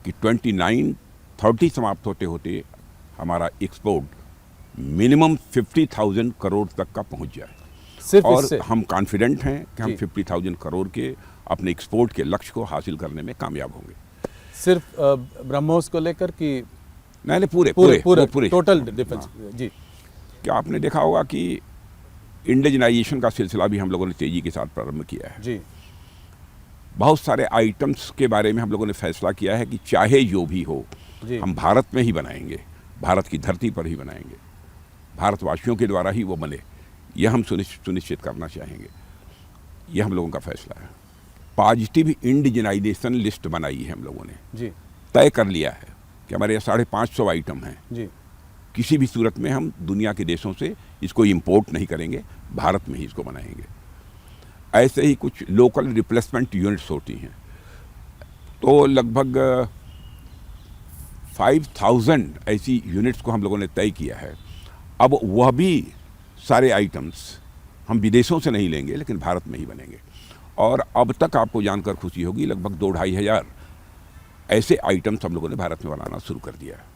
कि 29-30 समाप्त होते होते हमारा एक्सपोर्ट मिनिमम 50,000 करोड़ तक का पहुंच जाए। सिर्फ और इससे हम कॉन्फिडेंट हैं कि हम 50,000 करोड़ के अपने एक्सपोर्ट के लक्ष्य को हासिल करने में कामयाब होंगे। सिर्फ ब्रह्मोस को लेकर कि नहीं, पूरे टोटल डिफेंस? जी। क्या आपने देखा होगा कि इंडिजनाइजेशन का सिलसिला भी हम लोगों ने तेजी के साथ प्रारंभ किया है जी। बहुत सारे आइटम्स के बारे में हम लोगों ने फैसला किया है कि चाहे जो भी हो हम भारत में ही बनाएंगे, भारत की धरती पर ही बनाएंगे, भारतवासियों के द्वारा ही वो बने, यह हम सुनिश्चित करना चाहेंगे। यह हम लोगों का फैसला है। पॉजिटिव इंडिजनाइजेशन लिस्ट बनाई है हम लोगों ने जी, तय कर लिया है कि हमारे यहाँ 550 आइटम हैं जी। किसी भी सूरत में हम दुनिया के देशों से इसको इंपोर्ट नहीं करेंगे, भारत में ही इसको बनाएंगे। ऐसे ही कुछ लोकल रिप्लेसमेंट यूनिट्स होती हैं, तो लगभग 5,000 ऐसी यूनिट्स को हम लोगों ने तय किया है। अब वह भी सारे आइटम्स हम विदेशों से नहीं लेंगे, लेकिन भारत में ही बनेंगे। और अब तक आपको जानकर खुशी होगी, लगभग 2-2.5 हज़ार ऐसे आइटम्स हम लोगों ने भारत में बनाना शुरू कर दिया है।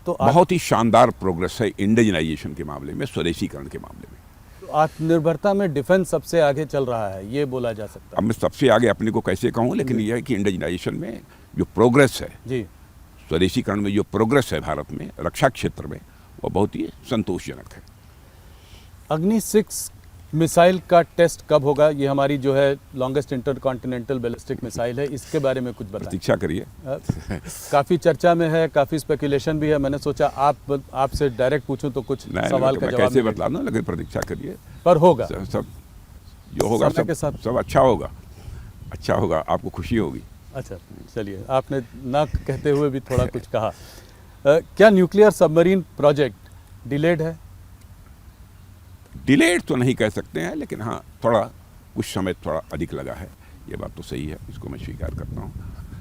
तो बहुत ही शानदार प्रोग्रेस है इंडिजनाइजेशन के मामले में, स्वदेशीकरण के मामले में। तो आत्मनिर्भरता में डिफेंस सबसे आगे चल रहा है, ये बोला जा सकता है। अब मैं सबसे आगे अपने को कैसे कहूँ, लेकिन यह है कि इंडिजनाइजेशन में जो प्रोग्रेस है जी, स्वदेशीकरण में जो प्रोग्रेस है भारत में रक्षा क्षेत्र में, वो बहुत ही संतोषजनक है। अग्नि 6 मिसाइल का टेस्ट कब होगा? ये हमारी जो है लॉन्गेस्ट इंटरकॉन्टिनेंटल बैलिस्टिक मिसाइल है, इसके बारे में कुछ बताएं। प्रतीक्षा करिए। काफ़ी चर्चा में है, काफ़ी स्पेकुलेशन भी है। मैंने सोचा आपसे डायरेक्ट पूछूं तो कुछ सवाल का जवाब कैसे बतला दूं, लेकिन प्रतीक्षा करिए। पर होगा सब जो होगा सब अच्छा होगा, अच्छा होगा, आपको खुशी होगी। अच्छा चलिए, आपने ना कहते हुए भी थोड़ा कुछ कहा। क्या न्यूक्लियर सबमरीन प्रोजेक्ट डिलेड है? डिलेड तो नहीं कह सकते हैं, लेकिन हाँ थोड़ा कुछ समय थोड़ा अधिक लगा है, ये बात तो सही है, इसको मैं स्वीकार करता हूँ।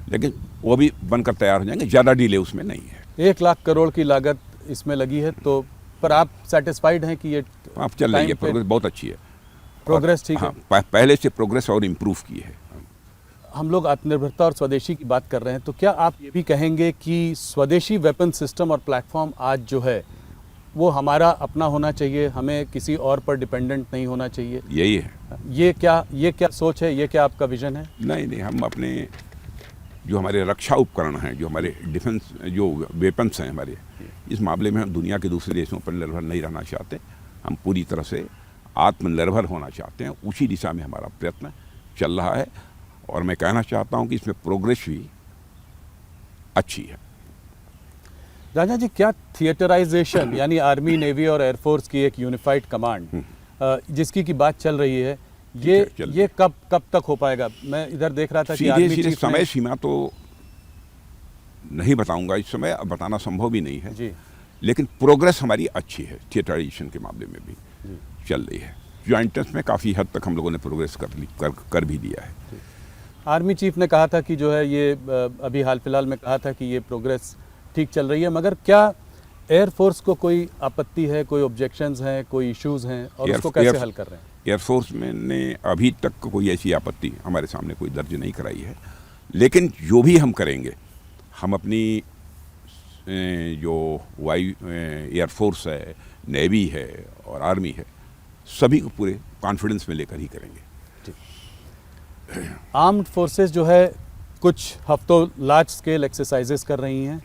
लेकिन वो भी बनकर तैयार हो जाएंगे, ज़्यादा डिले उसमें नहीं है। 1 लाख करोड़ की लागत इसमें लगी है, तो पर आप सेटिस्फाइड हैं कि ये आप चल रही है, प्रोग्रेस बहुत अच्छी है, प्रोग्रेस ठीक है? पहले से प्रोग्रेस और इम्प्रूव की है। हम लोग आत्मनिर्भरता और स्वदेशी की बात कर रहे हैं, तो क्या आप ये भी कहेंगे कि स्वदेशी वेपन सिस्टम और प्लेटफॉर्म आज जो है वो हमारा अपना होना चाहिए, हमें किसी और पर डिपेंडेंट नहीं होना चाहिए? यही है। ये क्या सोच है, ये क्या आपका विजन है? नहीं, हम अपने जो हमारे रक्षा उपकरण हैं, जो हमारे डिफेंस जो वेपन्स हैं हमारे, इस मामले में हम दुनिया के दूसरे देशों पर निर्भर नहीं रहना चाहते। हम पूरी तरह से आत्मनिर्भर होना चाहते हैं। उसी दिशा में हमारा प्रयत्न चल रहा है, और मैं कहना चाहता हूं कि इसमें प्रोग्रेस भी अच्छी है। राजा जी, क्या थिएटराइजेशन यानी आर्मी, नेवी और एयरफोर्स की एक यूनिफाइड कमांड जिसकी की बात चल रही है, ये कब तक हो पाएगा? मैं इधर देख रहा था कि सीधे समय सीमा तो नहीं बताऊंगा इस समय, अब बताना संभव भी नहीं है जी। लेकिन प्रोग्रेस हमारी अच्छी है, थिएटराइजेशन के मामले में भी चल रही है। ज्वाइंटेंस में काफ़ी हद तक हम लोगों ने प्रोग्रेस कर भी दिया है। आर्मी चीफ ने कहा था कि जो है ये अभी हाल फिलहाल में कहा था कि ये प्रोग्रेस ठीक चल रही है, मगर क्या एयरफोर्स को कोई आपत्ति है, कोई ऑब्जेक्शंस हैं, कोई इश्यूज हैं और उसको कैसे हल कर रहे हैं? एयरफोर्स में ने अभी तक कोई ऐसी आपत्ति हमारे सामने कोई दर्ज नहीं कराई है, लेकिन जो भी हम करेंगे हम अपनी जो एयरफोर्स है, नेवी है और आर्मी है, सभी को पूरे कॉन्फिडेंस में लेकर ही करेंगे। आर्म्ड फोर्सेस जो है कुछ हफ्तों लार्ज स्केल एक्सरसाइजेस कर रही हैं,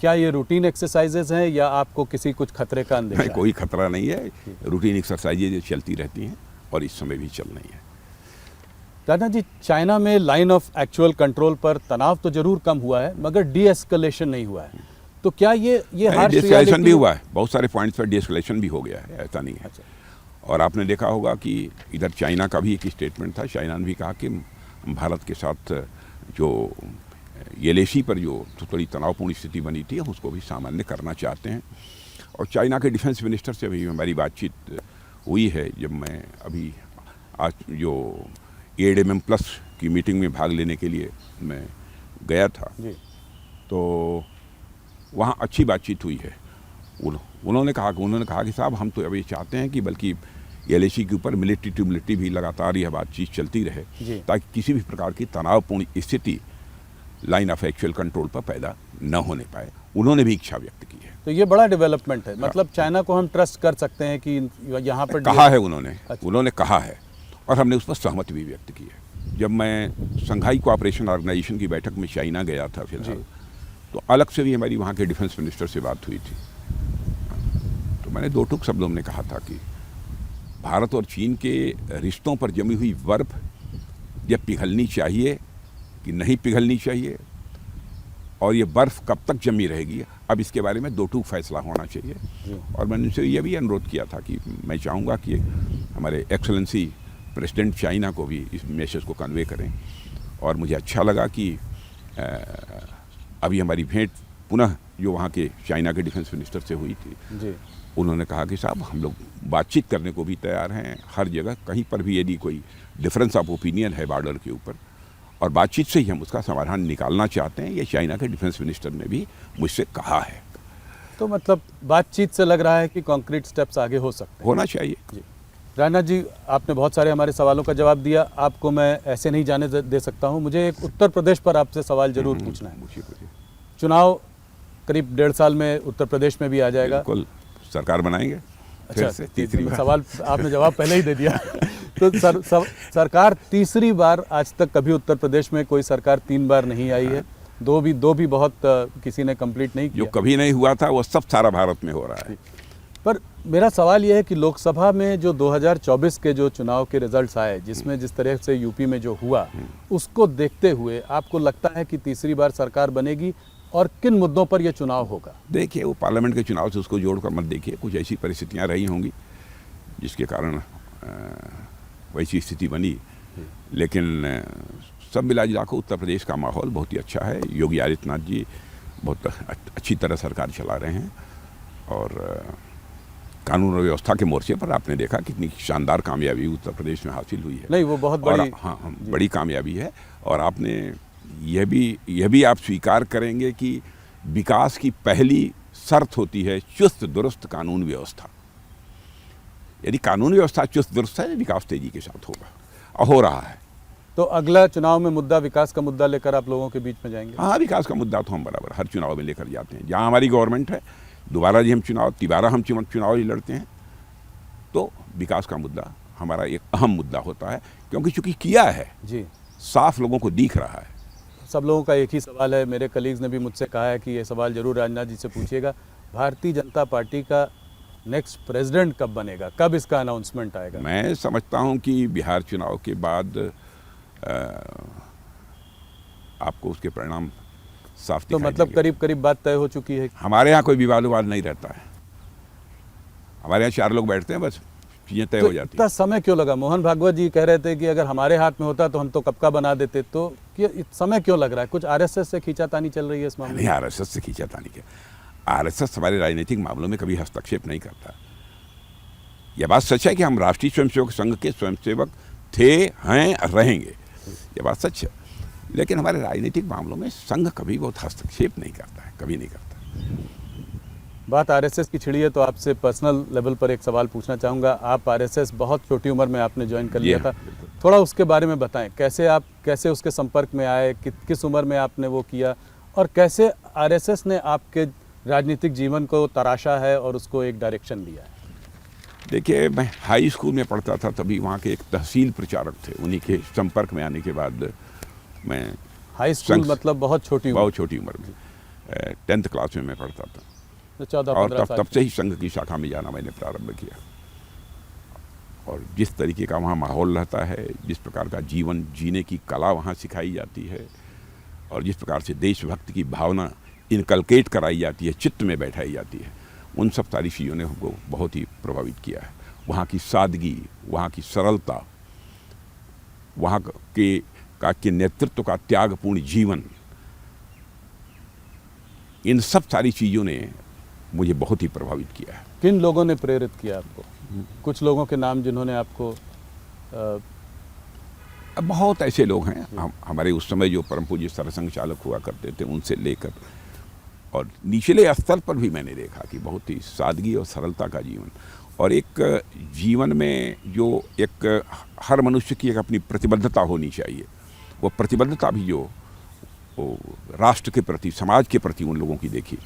क्या ये रूटीन एक्सरसाइजेस हैं या आपको किसी कुछ खतरे का अंदेशा है? कोई खतरा नहीं है, रूटीन एक्सरसाइजेज चलती रहती हैं और इस समय भी चल रही हैं। राजनाथ जी, चाइना में लाइन ऑफ एक्चुअल कंट्रोल पर तनाव तो जरूर कम हुआ है मगर डी एस्केलेशन नहीं हुआ है, तो क्या ये हार्श डिएस्केलेशन भी हुआ है, बहुत सारे पॉइंट्स पर डिएस्केलेशन भी हो गया है, ऐसा नहीं है। अच्छा। और आपने देखा होगा कि इधर चाइना का भी एक स्टेटमेंट था, चाइना ने भी कहा कि भारत के साथ जो एलएसी पर जो थोड़ी तनावपूर्ण स्थिति बनी थी हम उसको भी सामान्य करना चाहते हैं। और चाइना के डिफेंस मिनिस्टर से भी हमारी बातचीत हुई है। जब मैं अभी आज जो ADMM+ की मीटिंग में भाग लेने के लिए मैं गया था जी। तो वहाँ अच्छी बातचीत हुई है। उन्होंने कहा कि साहब हम तो अब ये चाहते हैं कि बल्कि एलएसी के ऊपर मिलिट्री टू मिलिट्री भी लगातार यह बातचीत चलती रहे ताकि किसी भी प्रकार की तनावपूर्ण स्थिति लाइन ऑफ एक्चुअल कंट्रोल पर पैदा न होने पाए। उन्होंने भी इच्छा व्यक्त की है। तो ये बड़ा डेवलपमेंट है, मतलब चाइना को हम ट्रस्ट कर सकते हैं कि यहाँ पर कहा है उन्होंने। अच्छा। उन्होंने कहा है और हमने उस पर सहमति भी व्यक्त की है। जब मैं शंघाई कोऑपरेशन ऑर्गेनाइजेशन की बैठक में चाइना गया था फिलहाल, तो अलग से भी हमारी वहाँ के डिफेंस मिनिस्टर से बात हुई थी। तो मैंने दो टूक शब्दों में कहा था कि भारत और चीन के रिश्तों पर जमी हुई बर्फ यह पिघलनी चाहिए कि नहीं पिघलनी चाहिए, और ये बर्फ़ कब तक जमी रहेगी, अब इसके बारे में दो टूक फैसला होना चाहिए। और मैंने उनसे यह भी अनुरोध किया था कि मैं चाहूँगा कि हमारे एक्सेलेंसी प्रेसिडेंट चाइना को भी इस मैसेज को कन्वे करें। और मुझे अच्छा लगा कि अभी हमारी भेंट पुनः जो वहाँ के चाइना के डिफेंस मिनिस्टर से हुई थी जी। उन्होंने कहा कि साहब हम लोग बातचीत करने को भी तैयार हैं हर जगह, कहीं पर भी यदि कोई डिफरेंस ऑफ ओपिनियन है बॉर्डर के ऊपर, और बातचीत से ही हम उसका समाधान निकालना चाहते हैं। ये चाइना के डिफेंस मिनिस्टर ने भी मुझसे कहा है। तो मतलब बातचीत से लग रहा है कि कॉन्क्रीट स्टेप्स आगे हो सकते हैं। होना चाहिए। जी। राजनाथ जी, आपने बहुत सारे हमारे सवालों का जवाब दिया, आपको मैं ऐसे नहीं जाने दे सकता हूँ। मुझे एक उत्तर प्रदेश पर आपसे सवाल जरूर पूछना है। चुनाव करीब 1.5 साल में उत्तर प्रदेश में भी आ जाएगा। बिल्कुल, सरकार बनाएंगे। अच्छा, तीसरी सवाल आपने जवाब पहले ही दे दिया। तो सरकार तीसरी बार, आज तक कभी उत्तर प्रदेश में कोई सरकार 3 बार नहीं आई है। दो भी बहुत किसी ने कंप्लीट नहीं किया। जो कभी नहीं हुआ था वो सब सारा भारत में हो रहा है। पर मेरा सवाल यह है कि लोकसभा में जो 2024 के जो चुनाव के रिजल्ट्स आए, जिसमें जिस तरह से यूपी में जो हुआ, उसको देखते हुए आपको लगता है कि तीसरी बार सरकार बनेगी और किन मुद्दों पर यह चुनाव होगा? देखिए, वो पार्लियामेंट के चुनाव से उसको जोड़कर मत देखिए। कुछ ऐसी परिस्थितियां रही होंगी जिसके कारण वैसी स्थिति बनी, लेकिन सब मिला जुला कर उत्तर प्रदेश का माहौल बहुत ही अच्छा है। योगी आदित्यनाथ जी बहुत अच्छी तरह सरकार चला रहे हैं और कानून और व्यवस्था के मोर्चे पर आपने देखा कितनी शानदार कामयाबी उत्तर प्रदेश में हासिल हुई है। नहीं, वो बहुत बड़ी, हाँ, बड़ी कामयाबी है। और आपने यह भी आप स्वीकार करेंगे कि विकास की पहली शर्त होती है चुस्त दुरुस्त कानून व्यवस्था। यदि कानून व्यवस्था चुस्त दुरुस्त है, विकास तेजी के साथ होगा और हो रहा है। तो अगला चुनाव में मुद्दा, विकास का मुद्दा लेकर आप लोगों के बीच में जाएंगे? हाँ, विकास का मुद्दा तो हम बराबर हर चुनाव में लेकर जाते हैं। जहाँ हमारी गवर्नमेंट है, दोबारा जी हम तिबारा हम चुनाव ही लड़ते हैं, तो विकास का मुद्दा हमारा एक अहम मुद्दा होता है, क्योंकि चूंकि किया है जी, साफ लोगों को दिख रहा है। सब लोगों का एक ही सवाल है, मेरे कलीग्स ने भी मुझसे कहा है कि ये सवाल जरूर राजनाथ जी से पूछिएगा, भारतीय जनता पार्टी का नेक्स्ट प्रेसिडेंट कब बनेगा, कब इसका अनाउंसमेंट आएगा? मैं समझता हूँ कि बिहार चुनाव के बाद आपको उसके परिणाम साफ तो मतलब करीब बात तय हो चुकी है? हमारे यहाँ कोई विवाद नहीं रहता है। हमारे यहाँ 4 लोग बैठते हैं, बस चीजें तय हो जाती हैं। इतना समय क्यों लगा? मोहन भागवत जी कह रहे थे कि अगर हमारे हाथ में होता तो हम तो कब का बना देते, तो समय क्यों लग रहा है? कुछ आरएसएस से खींचातानी चल रही है इस मामले में? नहीं, आरएसएस से खींचातानी क्या, आरएसएस हमारे राजनीतिक मामलों में कभी हस्तक्षेप नहीं करता। यह बात सच है कि हम राष्ट्रीय स्वयंसेवक संघ के स्वयंसेवक थे, हैं, रहेंगे, ये बात सच है। लेकिन हमारे राजनीतिक मामलों में संघ कभी बहुत हस्तक्षेप नहीं करता है, कभी नहीं करता। बात आरएसएस की छिड़ी है तो आपसे पर्सनल लेवल पर एक सवाल पूछना चाहूँगा। आप आरएसएस बहुत छोटी उम्र में आपने ज्वाइन कर लिया जी था, हाँ, बिल्कुल। थोड़ा उसके बारे में बताएं। कैसे उसके संपर्क में आए, किस उम्र में आपने वो किया, और कैसे आरएसएस ने आपके राजनीतिक जीवन को तराशा है और उसको एक डायरेक्शन दिया है? देखिए, मैं हाई स्कूल में पढ़ता था, तभी वहाँ के एक तहसील प्रचारक थे, उन्हीं के संपर्क में आने के बाद मैं हाई स्कूल मतलब बहुत छोटी उम्र? बहुत छोटी उम्र में 10th क्लास में मैं पढ़ता था, तो 14-15 और साल तब से ही संघ की शाखा में जाना मैंने प्रारंभ किया। और जिस तरीके का वहाँ माहौल रहता है, जिस प्रकार का जीवन जीने की कला वहाँ सिखाई जाती है, और जिस प्रकार से देशभक्ति की भावना इनकलकेट कराई जाती है, चित्त में बैठाई जाती है, उन सब सारी चीज़ों ने हमको बहुत ही प्रभावित किया है। वहाँ की सादगी, वहाँ की सरलता, वहाँ के नेतृत्व का त्यागपूर्ण जीवन, इन सब सारी चीज़ों ने मुझे बहुत ही प्रभावित किया है। किन लोगों ने प्रेरित किया आपको? कुछ लोगों के नाम जिन्होंने आपको बहुत ऐसे लोग हैं, हमारे उस समय जो परम पूज्य सरसंघ चालक हुआ करते थे, उनसे लेकर और निचले स्तर पर भी मैंने देखा कि बहुत ही सादगी और सरलता का जीवन, और एक जीवन में जो एक हर मनुष्य की एक अपनी प्रतिबद्धता होनी चाहिए, वो प्रतिबद्धता भी जो वो राष्ट्र के प्रति, समाज के प्रति उन लोगों की देखी,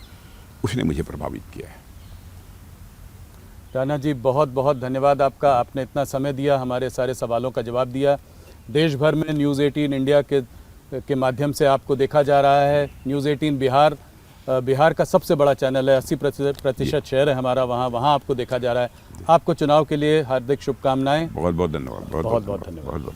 उसने मुझे प्रभावित किया है। राणा जी, बहुत बहुत धन्यवाद आपका। आपने इतना समय दिया, हमारे सारे सवालों का जवाब दिया। देश भर में न्यूज़ 18 इंडिया के माध्यम से आपको देखा जा रहा है। न्यूज़ 18 बिहार का सबसे बड़ा चैनल है, 80% शेयर है हमारा, वहाँ आपको देखा जा रहा है। आपको चुनाव के लिए हार्दिक शुभकामनाएं। बहुत बहुत धन्यवाद। बहुत बहुत धन्यवाद।